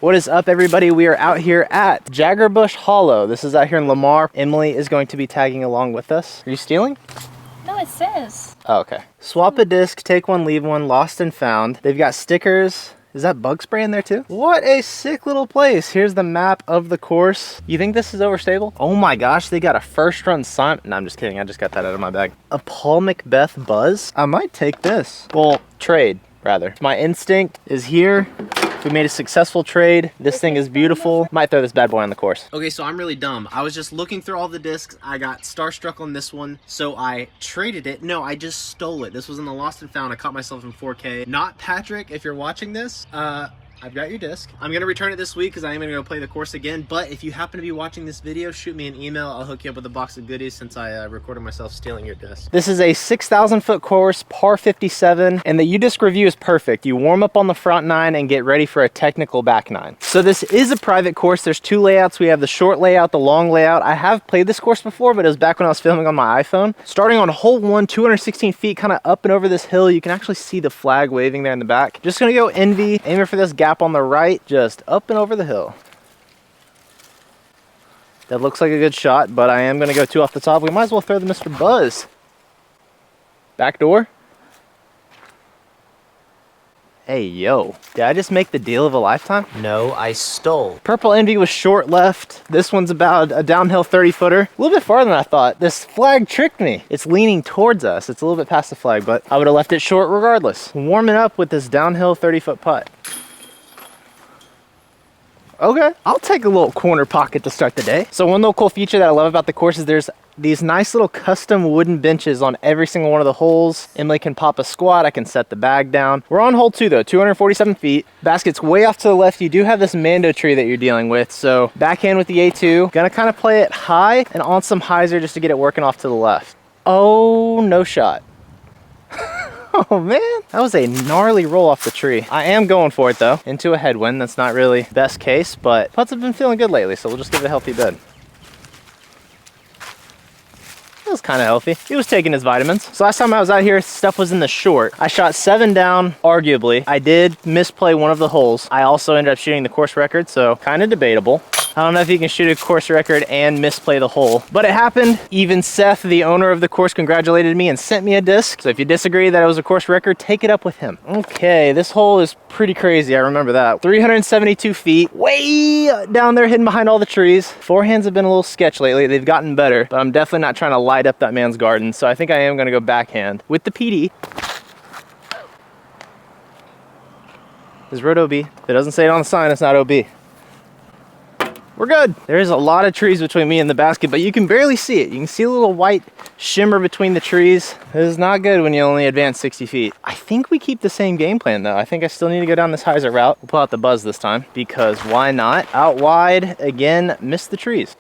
What is up, everybody? We are out here at Jaggerbush Hollow. This is out here in Lamar. Emily is going to be tagging along with us. Are you stealing? No, it says. Oh, okay. Swap a disc, take one, leave one, lost and found. They've got stickers. Is that bug spray in there too? What a sick little place. Here's the map of the course. You think this is overstable? Oh my gosh, they got a first run sign. No, I'm just kidding. I just got that out of my bag. A Paul Macbeth Buzz? I might take this. Well, trade, rather. My instinct is here. We made a successful trade. This thing is beautiful. Might throw this bad boy on the course. Okay, so I'm really dumb. I was just looking through all the discs. I got starstruck on this one, so I traded it. No, I just stole it. This was in the Lost and Found. I caught myself in 4K. Not Patrick, if you're watching this. I've got your disc. I'm gonna return it this week because I am gonna go play the course again. But if you happen to be watching this video, shoot me an email. I'll hook you up with a box of goodies since I recorded myself stealing your disc. This is a 6,000 foot course, par 57, and the U-disc review is perfect. You warm up on the front nine and get ready for a technical back nine. So this is a private course. There's two layouts. We have the short layout, the long layout. I have played this course before, but it was back when I was filming on my iPhone. Starting on hole 1, 216 feet, kind of up and over this hill. You can actually see the flag waving there in the back. Just gonna go Envy, aiming for this gap on the right. Just up and over the hill. That looks like a good shot, but I am going to go 2 off the top. We might as well throw the Mr. Buzz. Back door. Hey, yo. Did I just make the deal of a lifetime? No, I stole. Purple Envy was short left. This one's about a downhill 30-footer. A little bit farther than I thought. This flag tricked me. It's leaning towards us. It's a little bit past the flag, but I would have left it short regardless. Warming up with this downhill 30-foot putt. Okay, I'll take a little corner pocket to start the day. So one little cool feature that I love about the course is there's these nice little custom wooden benches on every single one of the holes. Emily can pop a squat, I can set the bag down. We're on hole 2 though, 247 feet. Basket's way off to the left. You do have this Mando tree that you're dealing with. So backhand with the A2. Gonna kind of play it high and on some hyzer just to get it working off to the left. Oh, no shot. Oh man, that was a gnarly roll off the tree. I am going for it though, into a headwind. That's not really best case, but putts have been feeling good lately, so we'll just give it a healthy bid. It was kind of healthy. He was taking his vitamins. So last time I was out here, stuff was in the short. I shot 7 down, arguably. I did misplay one of the holes. I also ended up shooting the course record, so kind of debatable. I don't know if you can shoot a course record and misplay the hole, but it happened. Even Seth, the owner of the course, congratulated me and sent me a disc. So if you disagree that it was a course record, take it up with him. Okay, this hole is pretty crazy. I remember that. 372 feet, way down there hidden behind all the trees. Forehands have been a little sketch lately. They've gotten better, but I'm definitely not trying to light up that man's garden. So I think I am gonna go backhand with the PD. Is road OB? If it doesn't say it on the sign, it's not OB. We're good. There's a lot of trees between me and the basket, but you can barely see it. You can see a little white shimmer between the trees. It is not good when you only advance 60 feet. I think we keep the same game plan though. I think I still need to go down this hyzer route. We'll pull out the Buzz this time because why not? Out wide, again, miss the trees.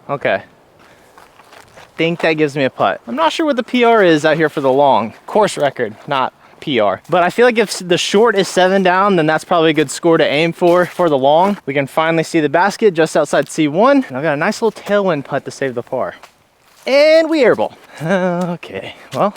Okay. I think that gives me a putt. I'm not sure what the PR is out here for the long. Course record, not PR. But I feel like if the short is 7 down, then that's probably a good score to aim for the long. We can finally see the basket just outside C1. And I've got a nice little tailwind putt to save the par. And we airball. Okay, well,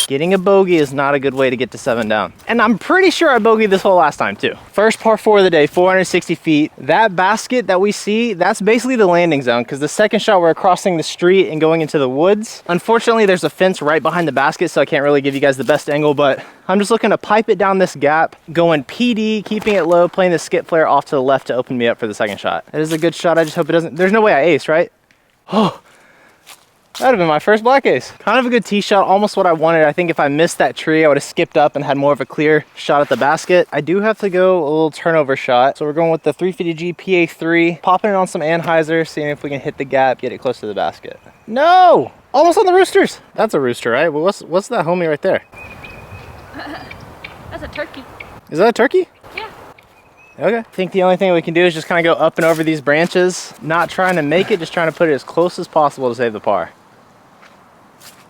getting a bogey is not a good way to get to 7 down. And I'm pretty sure I bogeyed this hole last time too. First par 4 of the day, 460 feet. That basket that we see, that's basically the landing zone because the second shot we're crossing the street and going into the woods. Unfortunately, there's a fence right behind the basket, so I can't really give you guys the best angle, but I'm just looking to pipe it down this gap, going PD, keeping it low, playing the skip flare off to the left to open me up for the second shot. That is a good shot. I just hope it doesn't, there's no way I ace, right? Oh. That would have been my first black ace. Kind of a good tee shot, almost what I wanted. I think if I missed that tree, I would have skipped up and had more of a clear shot at the basket. I do have to go a little turnover shot. So we're going with the 350G PA3, popping it on some anhyzer, seeing if we can hit the gap, get it close to the basket. No! Almost on the roosters. That's a rooster, right? Well, what's that homie right there? That's a turkey. Is that a turkey? Yeah. Okay. I think the only thing we can do is just kind of go up and over these branches, not trying to make it, just trying to put it as close as possible to save the par.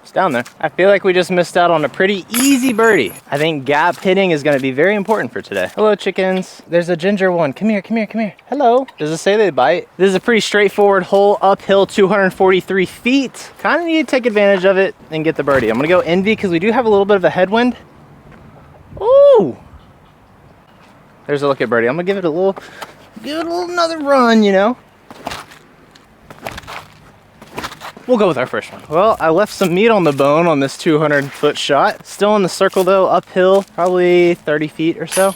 It's down there. I feel like we just missed out on a pretty easy birdie. I think gap hitting is going to be very important for today. Hello, chickens. There's a ginger one. Come here, come here, come here. Hello. Does it say they bite? This is a pretty straightforward hole, uphill 243 feet. Kind of need to take advantage of it and get the birdie. I'm going to go Envy because we do have a little bit of a headwind. Ooh. There's a look at birdie. I'm gonna give it a little another run, you know. We'll go with our first one. Well, I left some meat on the bone on this 200-foot shot. Still in the circle though, uphill, probably 30 feet or so.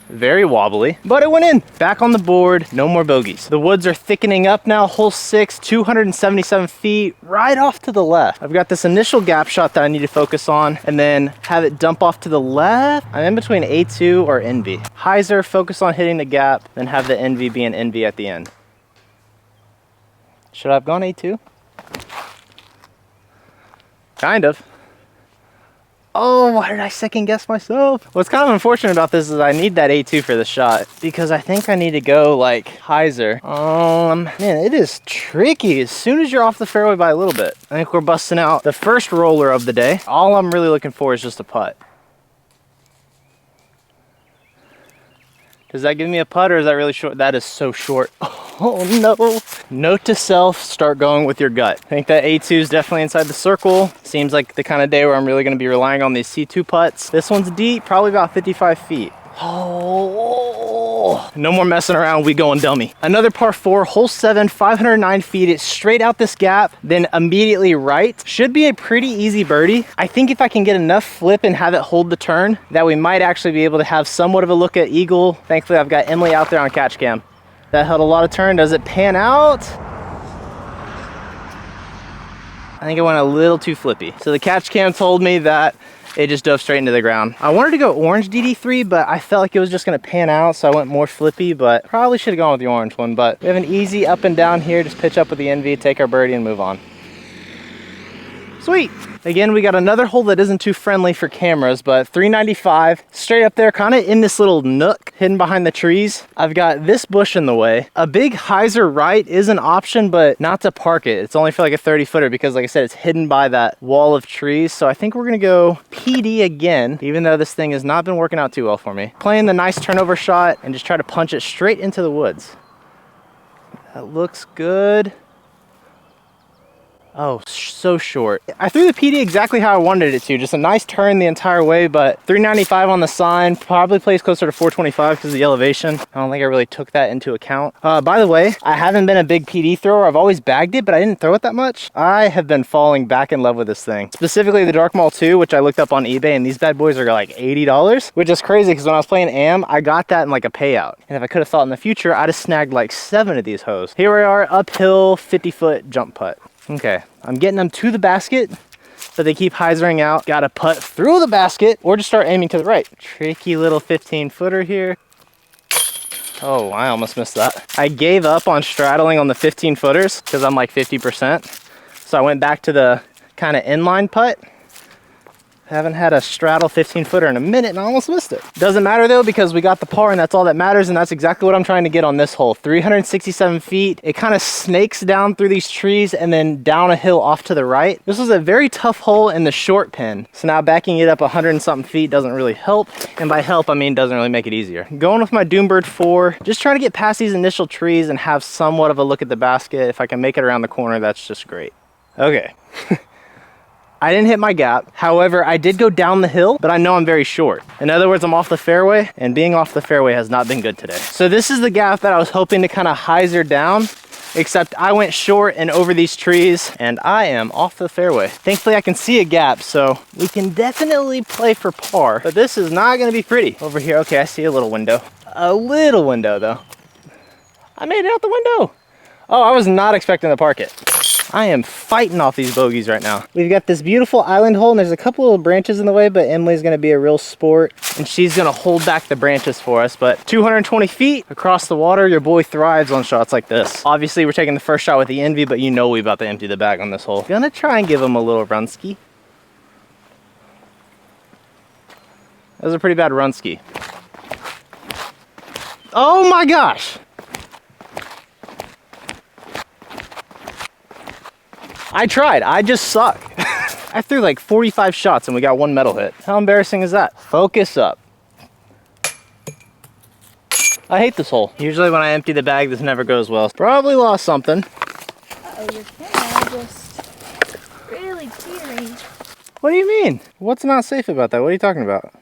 Very wobbly, but it went in. Back on the board, no more bogeys. The woods are thickening up now. Hole 6, 277 feet, right off to the left. I've got this initial gap shot that I need to focus on and then have it dump off to the left. I'm in between A2 or NV. Hyzer, focus on hitting the gap, then have the NV be an NV at the end. Should I have gone A2? Kind of. Oh, why did I second guess myself? What's kind of unfortunate about this is I need that A2 for the shot because I think I need to go like hyzer. Man, it is tricky as soon as you're off the fairway by a little bit. I think we're busting out the first roller of the day. All I'm really looking for is just a putt. Does that give me a putt or is that really short? That is so short. Oh no. Note to self, start going with your gut. I think that A2 is definitely inside the circle. Seems like the kind of day where I'm really gonna be relying on these C2 putts. This one's deep, probably about 55 feet. Oh, no more messing around, we going dummy. Another par 4, hole 7, 509 feet. It's straight out this gap, then immediately right. Should be a pretty easy birdie. I think if I can get enough flip and have it hold the turn, that we might actually be able to have somewhat of a look at eagle. Thankfully, I've got Emily out there on catch cam. That held a lot of turn. Does it pan out? I think it went a little too flippy. So the catch cam told me that it just dove straight into the ground. I wanted to go orange DD3, but I felt like it was just gonna pan out, so I went more flippy, but probably should have gone with the orange one. But we have an easy up and down here. Just pitch up with the NV, take our birdie and move on. Sweet. Again, we got another hole that isn't too friendly for cameras, but 395, straight up there, kind of in this little nook hidden behind the trees. I've got this bush in the way. A big hyzer right is an option, but not to park it. It's only for like a 30-footer because like I said, it's hidden by that wall of trees. So I think we're gonna go PD again, even though this thing has not been working out too well for me. Playing the nice turnover shot and just try to punch it straight into the woods. That looks good. Oh, so short. I threw the PD exactly how I wanted it to. Just a nice turn the entire way, but 395 on the sign, probably plays closer to 425 because of the elevation. I don't think I really took that into account. By the way, I haven't been a big PD thrower. I've always bagged it, but I didn't throw it that much. I have been falling back in love with this thing. Specifically the Dark Maul 2, which I looked up on eBay, and these bad boys are like $80, which is crazy because when I was playing AM, I got that in like a payout. And if I could have thought in the future, I'd have snagged like 7 of these hoes. Here we are, uphill, 50-foot jump putt. Okay, I'm getting them to the basket, but they keep hyzering out. Gotta putt through the basket or just start aiming to the right. Tricky little 15-footer here. Oh, I almost missed that. I gave up on straddling on the 15-footers because I'm like 50%. So I went back to the kind of inline putt. Haven't had a straddle 15-footer in a minute and I almost missed it. Doesn't matter though because we got the par and that's all that matters, and that's exactly what I'm trying to get on this hole. 367 feet. It kind of snakes down through these trees and then down a hill off to the right. This was a very tough hole in the short pin. So now backing it up 100 and something feet doesn't really help. And by help, I mean doesn't really make it easier. Going with my Doombird 4, just trying to get past these initial trees and have somewhat of a look at the basket. If I can make it around the corner, that's just great. Okay. I didn't hit my gap. However, I did go down the hill, but I know I'm very short. In other words, I'm off the fairway, and being off the fairway has not been good today. So this is the gap that I was hoping to kind of hyzer down, except I went short and over these trees, and I am off the fairway. Thankfully, I can see a gap, so we can definitely play for par, but this is not gonna be pretty. Over here, okay, I see a little window. A little window, though. I made it out the window. Oh, I was not expecting to park it. I am fighting off these bogeys right now. We've got this beautiful island hole and there's a couple little branches in the way, but Emily's gonna be a real sport and she's gonna hold back the branches for us. But 220 feet across the water, your boy thrives on shots like this. Obviously we're taking the first shot with the Envy, but you know we about to empty the bag on this hole. Gonna try and give him a little runski. That was a pretty bad runski. Oh my gosh! I tried, I just suck. I threw like 45 shots and we got 1 metal hit. How embarrassing is that? Focus up. I hate this hole. Usually when I empty the bag, this never goes well. Probably lost something. Uh-oh, your camera just really teary. What do you mean? What's not safe about that? What are you talking about?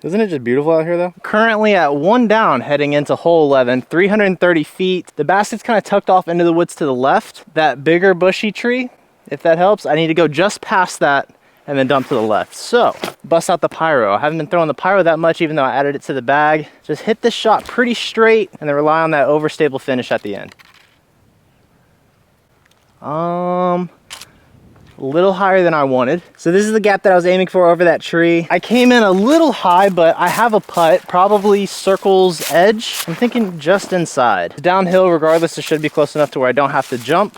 Isn't it just beautiful out here though? Currently at 1 down heading into hole 11, 330 feet. The basket's kind of tucked off into the woods to the left. That bigger bushy tree, if that helps, I need to go just past that and then dump to the left. So, bust out the pyro. I haven't been throwing the pyro that much even though I added it to the bag. Just hit this shot pretty straight and then rely on that overstable finish at the end. A little higher than I wanted. So this is the gap that I was aiming for over that tree. I came in a little high, but I have a putt, probably circle's edge. I'm thinking just inside. Downhill, regardless, it should be close enough to where I don't have to jump.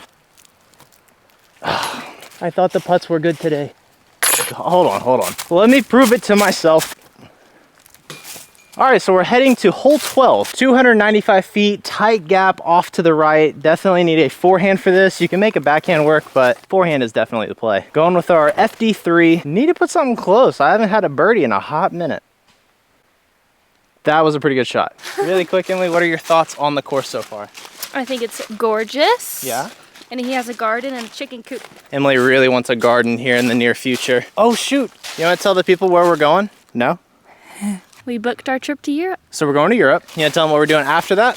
I thought the putts were good today. Hold on. Let me prove it to myself. All right, so we're heading to hole 12, 295 feet, tight gap off to the right. Definitely need a forehand for this. You can make a backhand work, but forehand is definitely the play. Going with our FD3. Need to put something close. I haven't had a birdie in a hot minute. That was a pretty good shot. Really quick, Emily, what are your thoughts on the course so far? I think it's gorgeous. Yeah? And he has a garden and a chicken coop. Emily really wants a garden here in the near future. Oh, shoot. You want to tell the people where we're going? No? We booked our trip to Europe. So we're going to Europe. You want to tell them what we're doing after that?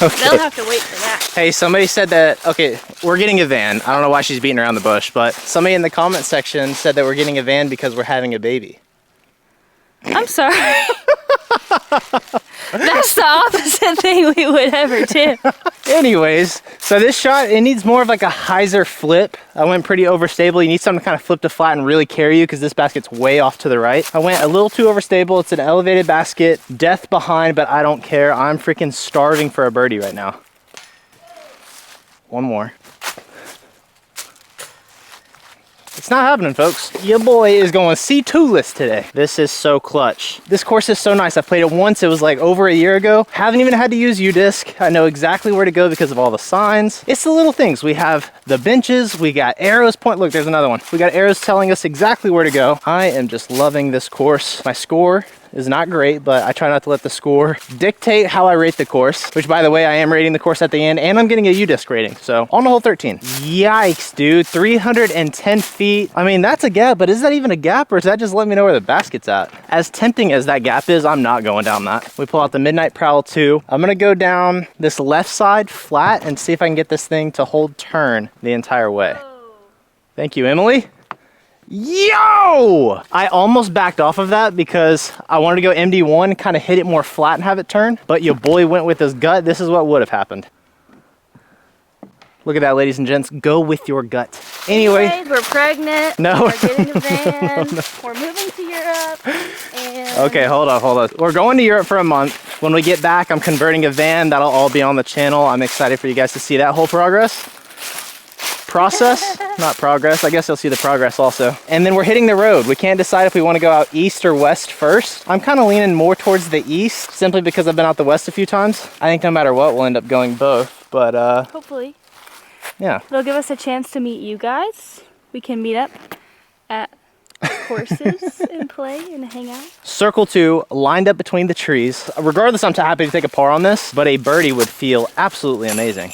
Okay. They'll have to wait for that. Hey, somebody said that, okay, we're getting a van. I don't know why she's beating around the bush, but somebody in the comment section said that we're getting a van because we're having a baby. I'm sorry. That's the opposite thing we would ever do. Anyways, so this shot, it needs more of like a hyzer flip. I went pretty overstable. You need something to kind of flip to flat and really carry you because this basket's way off to the right. I went a little too overstable. It's an elevated basket, death behind, but I don't care. I'm freaking starving for a birdie right now. One more. It's not happening, folks. Your boy is going C2-less today. This is so clutch. This course is so nice. I played it once. It was like over a year ago. Haven't even had to use U-disc. I know exactly where to go because of all the signs. It's the little things. We have the benches. We got arrows point. Look, there's another one. We got arrows telling us exactly where to go. I am just loving this course. My score is not great, but I try not to let the score dictate how I rate the course, which by the way, I am rating the course at the end and I'm getting a U-disc rating. So on to hole 13. Yikes, dude, 310 feet. I mean, that's a gap, but is that even a gap or is that just letting me know where the basket's at? As tempting as that gap is, I'm not going down that. We pull out the Midnight Prowl 2. I'm gonna go down this left side flat and see if I can get this thing to hold turn the entire way. Thank you, Emily. Yo! I almost backed off of that because I wanted to go MD1, kind of hit it more flat and have it turn, but your boy went with his gut. This is what would have happened. Look at that, ladies and gents. Go with your gut. Anyway, we're pregnant. No. We're getting a van. No. We're moving to Europe. And okay, hold on. We're going to Europe for a month. When we get back, I'm converting a van. That'll all be on the channel. I'm excited for you guys to see that whole progress. Process, not progress. I guess you'll see the progress also. And then we're hitting the road. We can't decide if we want to go out east or west first. I'm kind of leaning more towards the east simply because I've been out the west a few times. I think no matter what, we'll end up going both, but hopefully. Yeah. It'll give us a chance to meet you guys. We can meet up at courses and play and hang out. Circle 2 lined up between the trees. Regardless, I'm happy to take a par on this, but a birdie would feel absolutely amazing.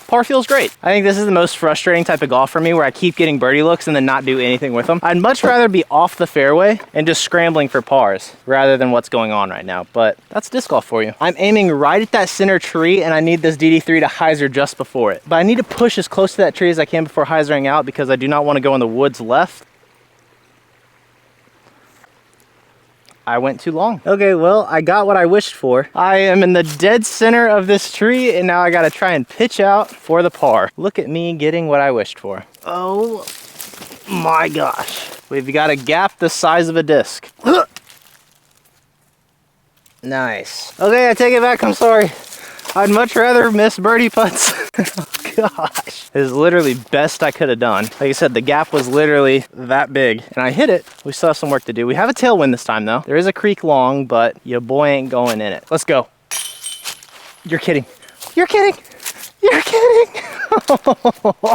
Par feels great. I think this is the most frustrating type of golf for me where I keep getting birdie looks and then not do anything with them. I'd much rather be off the fairway and just scrambling for pars rather than what's going on right now, but that's disc golf for you. I'm aiming right at that center tree and I need this DD3 to hyzer just before it. But I need to push as close to that tree as I can before hyzering out because I do not want to go in the woods left. I went too long. Okay, well, I got what I wished for. I am in the dead center of this tree and now I gotta try and pitch out for the par. Look at me getting what I wished for. Oh my gosh. We've got a gap the size of a disc. Nice. Okay, I take it back, I'm sorry. I'd much rather miss birdie putts. Oh gosh. It is literally best I could have done. Like I said, the gap was literally that big and I hit it. We still have some work to do. We have a tailwind this time though. There is a creek long, but your boy ain't going in it. Let's go. You're kidding. You're kidding. You're kidding.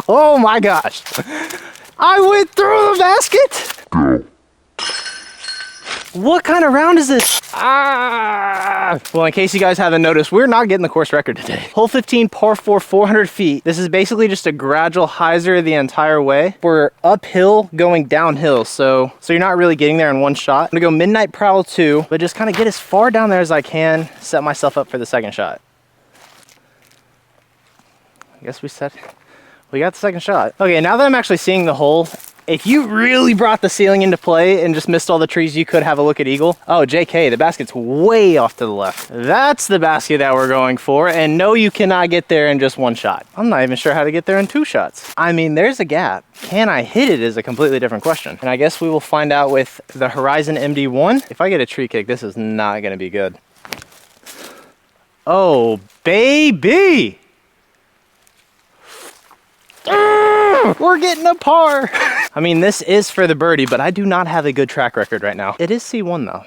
Oh my gosh. I went through the basket. What kind of round is this? Ah! Well, in case you guys haven't noticed, we're not getting the course record today. Hole 15, par 4, 400 feet. This is basically just a gradual hyzer the entire way. We're uphill going downhill, so you're not really getting there in one shot. I'm gonna go midnight prowl 2, but just kind of get as far down there as I can, set myself up for the second shot. I guess we got the second shot. Okay, now that I'm actually seeing the hole, if you really brought the ceiling into play and just missed all the trees, you could have a look at eagle. Oh, JK, the basket's way off to the left. That's the basket that we're going for, and no, you cannot get there in just one shot. I'm not even sure how to get there in 2 shots. I mean, there's a gap. Can I hit it is a completely different question. And I guess we will find out with the Horizon MD1. If I get a tree kick, this is not gonna be good. Oh, baby! We're getting a par. I mean, this is for the birdie, but I do not have a good track record right now. It is C1 though.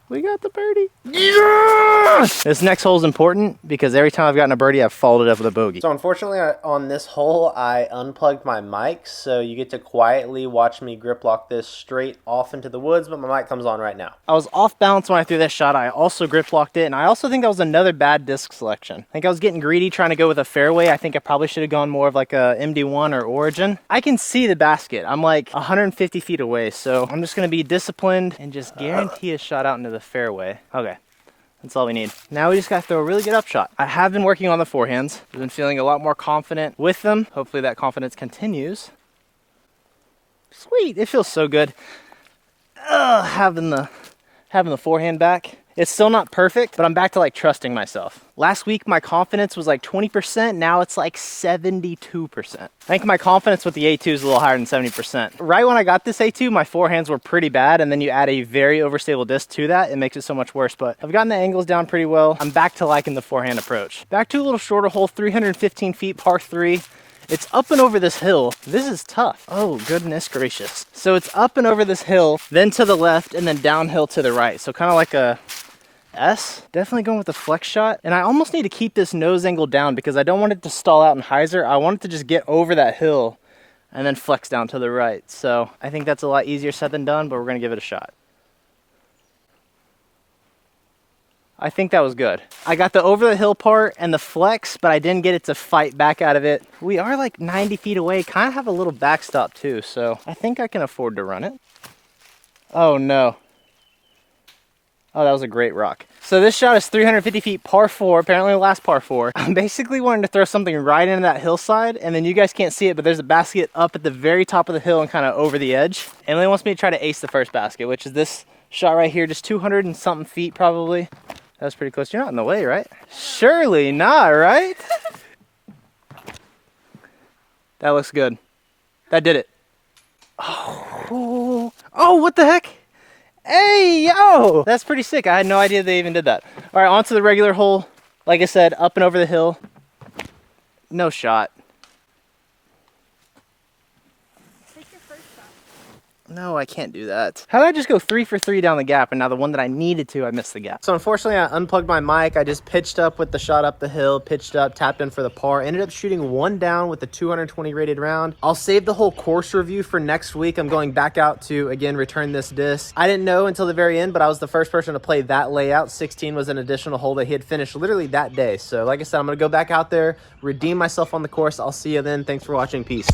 We got the birdie. Yes! This next hole is important because every time I've gotten a birdie, I've followed it up with a bogey. So unfortunately, on this hole, I unplugged my mic, so you get to quietly watch me grip lock this straight off into the woods, but my mic comes on right now. I was off balance when I threw this shot. I also grip locked it, and I also think that was another bad disc selection. I think I was getting greedy trying to go with a fairway. I think I probably should have gone more of like a MD1 or Origin. I can see the basket. I'm like 150 feet away, so I'm just gonna be disciplined and just guarantee a shot out into the fairway. Okay, that's all we need. Now we just gotta throw a really good upshot. I have been working on the forehands. I've been feeling a lot more confident with them. Hopefully that confidence continues. Sweet, it feels so good. Having the forehand back. It's still not perfect, but I'm back to like trusting myself. Last week, my confidence was like 20%. Now it's like 72%. I think my confidence with the A2 is a little higher than 70%. Right when I got this A2, my forehands were pretty bad. And then you add a very overstable disc to that, it makes it so much worse. But I've gotten the angles down pretty well. I'm back to liking the forehand approach. Back to a little shorter hole, 315 feet, par 3. It's up and over this hill. This is tough. Oh, goodness gracious. So it's up and over this hill, then to the left, and then downhill to the right. So kind of like a S. Definitely going with a flex shot. And I almost need to keep this nose angle down because I don't want it to stall out in hyzer. I want it to just get over that hill and then flex down to the right. So I think that's a lot easier said than done, but we're gonna give it a shot. I think that was good. I got the over the hill part and the flex, but I didn't get it to fight back out of it. We are like 90 feet away, kind of have a little backstop too, so I think I can afford to run it. Oh no. Oh, that was a great rock. So this shot is 350 feet, par 4, apparently the last par 4. I'm basically wanting to throw something right into that hillside, and then you guys can't see it, but there's a basket up at the very top of the hill and kind of over the edge. Emily wants me to try to ace the first basket, which is this shot right here, just 200 and something feet probably. That was pretty close. You're not in the way, right? Surely not, right? That looks good. That did it. Oh, what the heck? Hey, yo! That's pretty sick. I had no idea they even did that. All right, on to the regular hole. Like I said, up and over the hill. No shot. Take your first shot. No, I can't do that. How did I just go 3 for 3 down the gap, and now the one that I needed to, I missed the gap? So unfortunately, I unplugged my mic. I just pitched up with the shot up the hill, pitched up, tapped in for the par. Ended up shooting 1 down with the 220 rated round. I'll save the whole course review for next week. I'm going back out to, again, return this disc. I didn't know until the very end, but I was the first person to play that layout. 16 was an additional hole that he had finished literally that day. So like I said, I'm gonna go back out there, redeem myself on the course. I'll see you then. Thanks for watching. Peace.